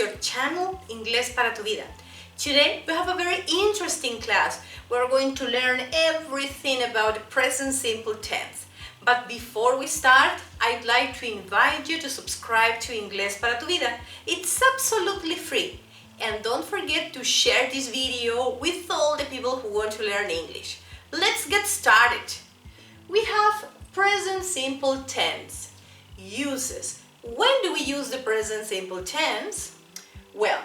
your channel Inglés para tu vida. Today we have a very interesting class. We're going to learn everything about the present simple tense. But before we start, I'd like to invite you to subscribe to Inglés para tu vida. It's absolutely free. And don't forget to share this video with all the people who want to learn English. Let's get started. We have present simple tense. Uses. When do we use the present simple tense? Well,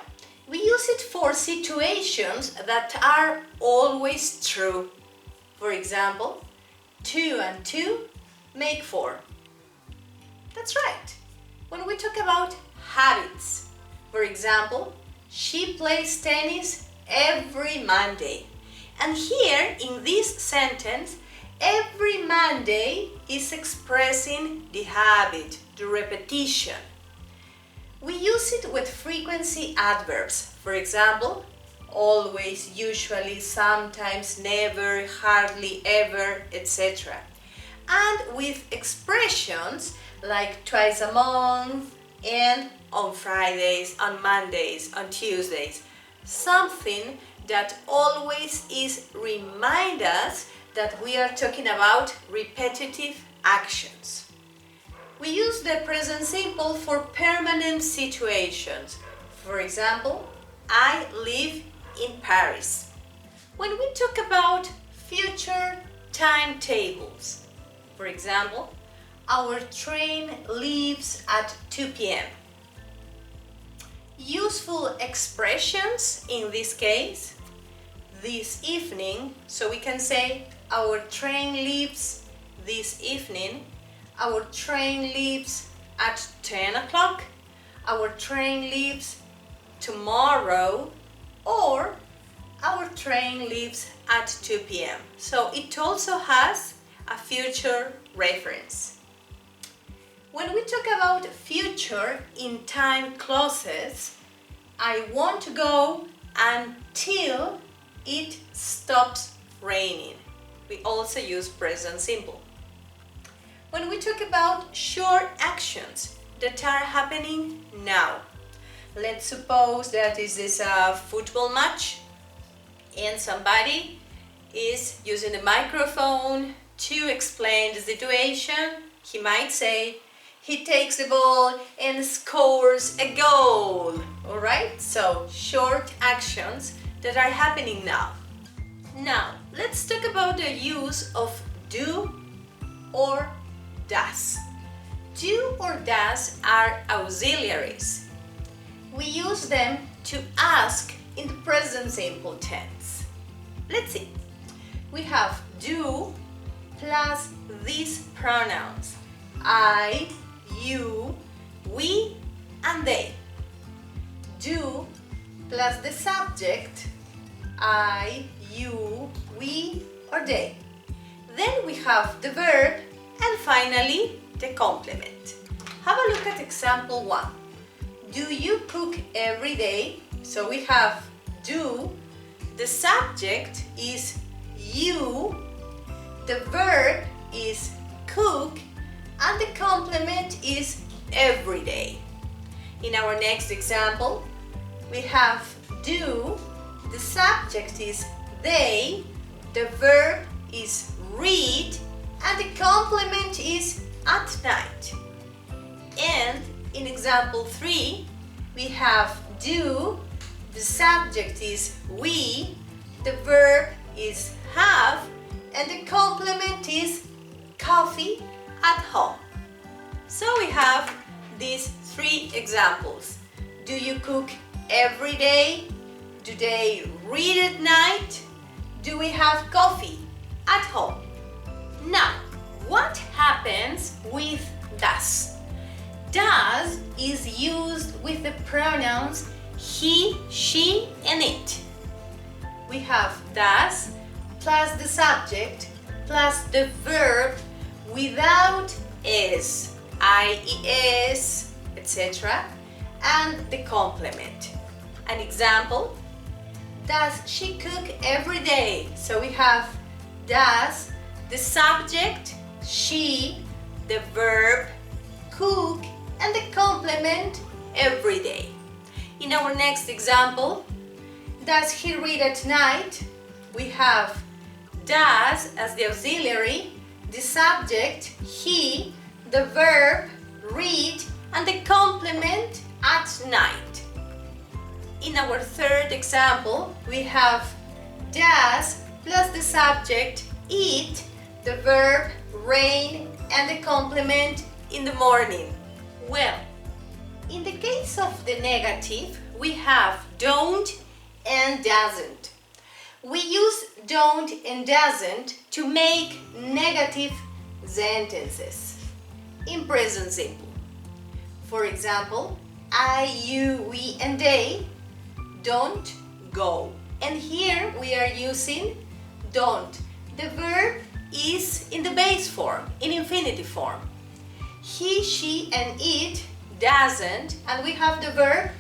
we use it for situations that are always true. For example, 2 and 2 make 4. That's right. When we talk about habits, for example, she plays tennis every Monday. And here in this sentence, every Monday is expressing the habit, the repetition. We use it with frequency adverbs. For example, always, usually, sometimes, never, hardly, ever, etc. And with expressions like twice a month and on Fridays, on Mondays, on Tuesdays. Something that always remind us that we are talking about repetitive actions. We use the present simple for permanent situations. For example, I live in Paris. When we talk about future timetables, for example, our train leaves at 2 p.m. Useful expressions in this case, this evening, so we can say our train leaves this evening, our train leaves at 10 o'clock, our train leaves tomorrow, or our train leaves at 2 p.m. So it also has a future reference. When we talk about future in time clauses, I want to go until it stops raining. We also use present simple. When we talk about short actions that are happening now, let's suppose that this is a football match and somebody is using a microphone to explain the situation. He might say, he takes the ball and scores a goal. Alright? So, short actions that are happening now. Now, let's talk about the use of do or does. Do or does are auxiliaries. We use them to ask in the present simple tense. Let's see. We have do plus these pronouns. I, you, we, and they. Do plus the subject, I, you, we, or they. Then we have the verb and finally the complement. Have a look at example 1. Do you cook every day? So we have do, the subject is you, the verb is cook, and the complement is every day. In our next example, we have do, the subject is they, the verb is read, and the complement is at night. And in example 3, we have do, the subject is we, the verb is have, and the complement is coffee at home. So we have these 3 examples. Do you cook every day? Do they read at night? Do we have coffee at home? Now, what happens with does? Does is used with the pronouns he, she, and it. We have does plus the subject plus the verb without is, ies, etc., and the complement. An example, does she cook every day? So we have does, the subject, she, the verb, cook, and the complement, every day. In our next example, does he read at night? We have does as the auxiliary, the subject, he, the verb, read, and the complement, at night. In our third example, we have does plus the subject, eat, the verb, rain, and the complement, in the morning. Well, in the case of the negative, we have don't and doesn't. We use don't and doesn't to make negative sentences in present simple. For example, I, you, we, and they don't go. And here we are using don't. The verb is in the base form, in infinitive form. He, she, and it doesn't, and we have the verb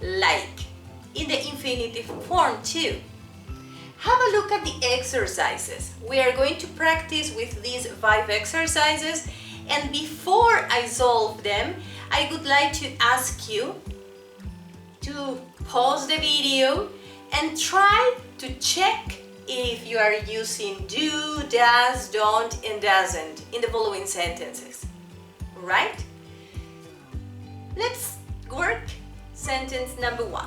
like in the infinitive form too. Have a look at the exercises. We are going to practice with these 5 exercises, and before I solve them, I would like to ask you to pause the video and try to check if you are using do, does, don't, and doesn't in the following sentences. Right? Let's work sentence number 1.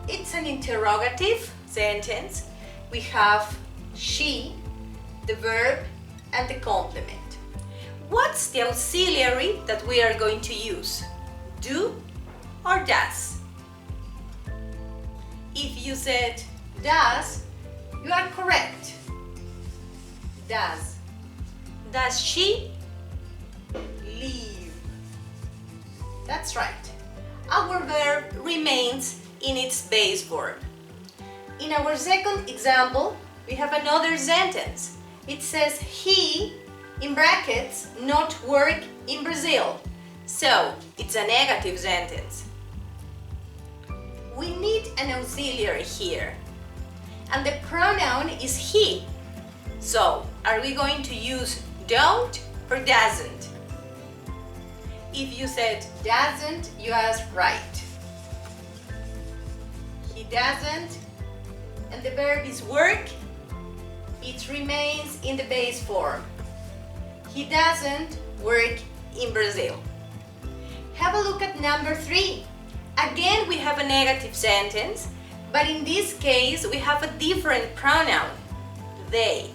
It's an interrogative sentence. We have she, the verb, and the complement. What's the auxiliary that we are going to use? Do or does? If you said does, you are correct. Does. Does she leave? That's right. Our verb remains in its base form. In our second example, we have another sentence. It says he, in brackets, not work in Brazil. So, it's a negative sentence. We need an auxiliary here. And the pronoun is he. So, are we going to use don't or doesn't? If you said doesn't, you are right. He doesn't, and the verb is work, it remains in the base form. He doesn't work in Brazil. Have a look at number 3. Again, we have a negative sentence, but in this case, we have a different pronoun, they.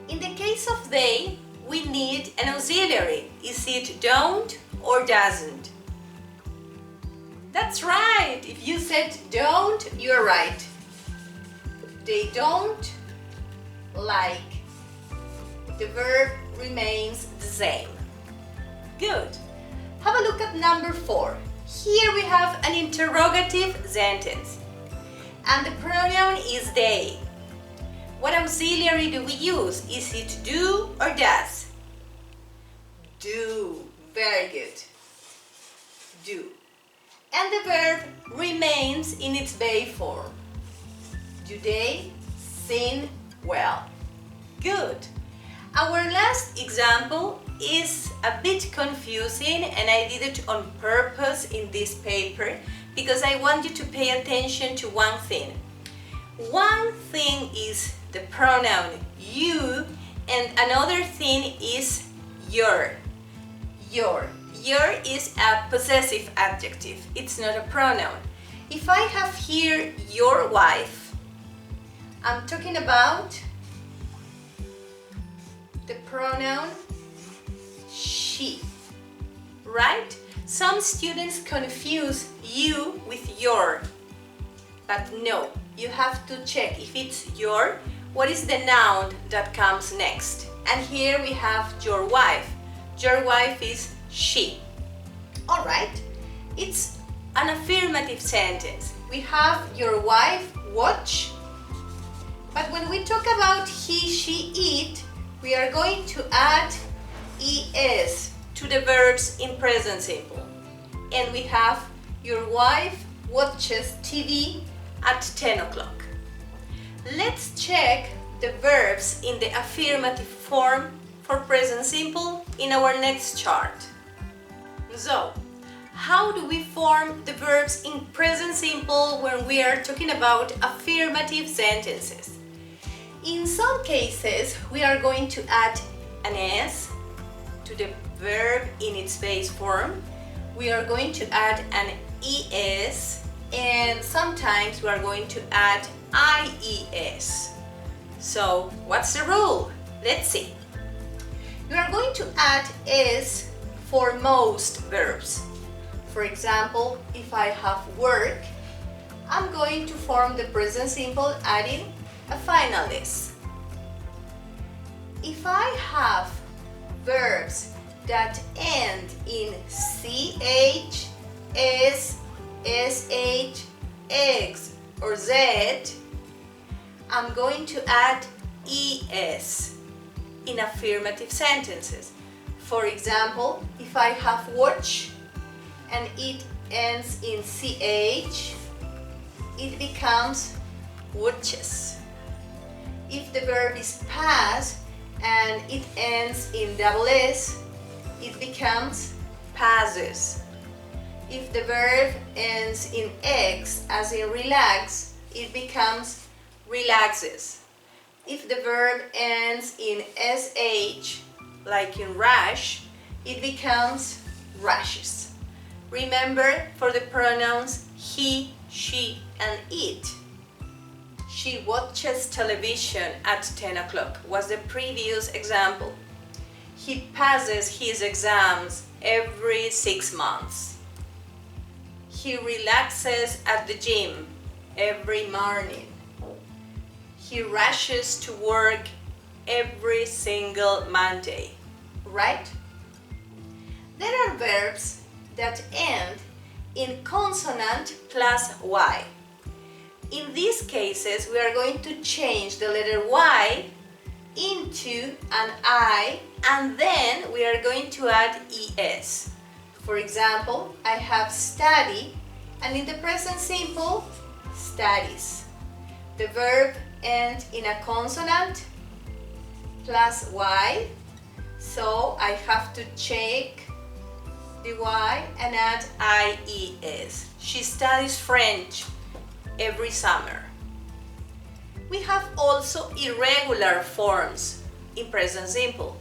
In the case of they, we need an auxiliary. Is it don't or doesn't? That's right. If you said don't, you're right. They don't like. The verb remains the same. Good. Have a look at number 4. Here we have an interrogative sentence. And the pronoun is they. What auxiliary do we use? Is it do or does? Do. Very good. Do. And the verb remains in its base form. Do they sing well? Good. Our last example is a bit confusing, and I did it on purpose in this paper because I want you to pay attention to one thing. One thing is the pronoun you, and another thing is your. Your is a possessive adjective. It's not a pronoun. If I have here your wife, I'm talking about the pronoun she, right? Some students confuse you with your, but no, you have to check if it's your, what is the noun that comes next? And here we have your wife. Your wife is she. All right, it's an affirmative sentence. We have your wife watch, but when we talk about he, she, it, we are going to add es to the verbs in present simple. And we have your wife watches TV at 10 o'clock. Let's check the verbs in the affirmative form for present simple in our next chart. So, how do we form the verbs in present simple when we are talking about affirmative sentences? In some cases, we are going to add an s to the verb in its base form. We are going to add an es, and sometimes we are going to add ies. So, what's the rule? Let's see. We are going to add s for most verbs. For example, if I have work, I'm going to form the present simple adding a final s. If I have verbs that end in ch, s, sh, x, or z, I'm going to add es in affirmative sentences. For example, if I have watch and it ends in ch, it becomes watches. If the verb is pass and it ends in s, it becomes passes. If the verb ends in x, as in relax, it becomes relaxes. If the verb ends in sh, like in rush, it becomes rushes. Remember, for the pronouns he, she, and it. She watches television at 10 o'clock was the previous example. He passes his exams every 6 months. He relaxes at the gym every morning. He rushes to work every single Monday, right? There are verbs that end in consonant plus y. In these cases, we are going to change the letter y into an I, and then we are going to add es. For example, I have study, and in the present simple, studies. The verb ends in a consonant plus y, so I have to check the y and add ies. She studies French every summer. We have also irregular forms in present simple.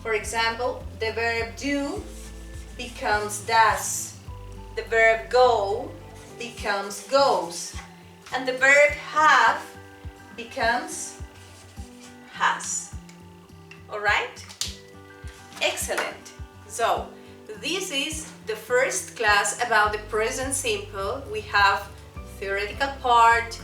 For example, the verb do becomes does, the verb go becomes goes, and the verb have becomes has. Alright? Excellent! So, this is the first class about the present simple. We have theoretical part,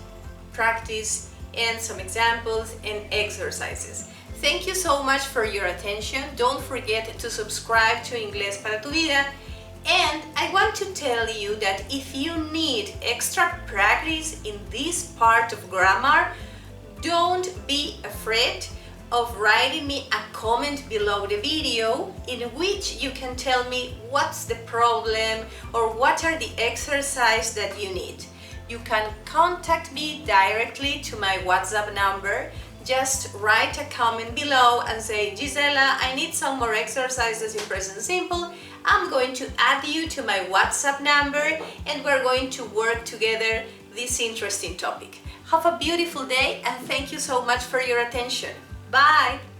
practice, and some examples and exercises. Thank you so much for your attention. Don't forget to subscribe to Inglés para tu vida. And I want to tell you that if you need extra practice in this part of grammar, don't be afraid of writing me a comment below the video in which you can tell me what's the problem or what are the exercises that you need. You can contact me directly to my WhatsApp number. Just write a comment below and say, Gisela, I need some more exercises in present simple. I'm going to add you to my WhatsApp number and we're going to work together this interesting topic. Have a beautiful day and thank you so much for your attention. Bye!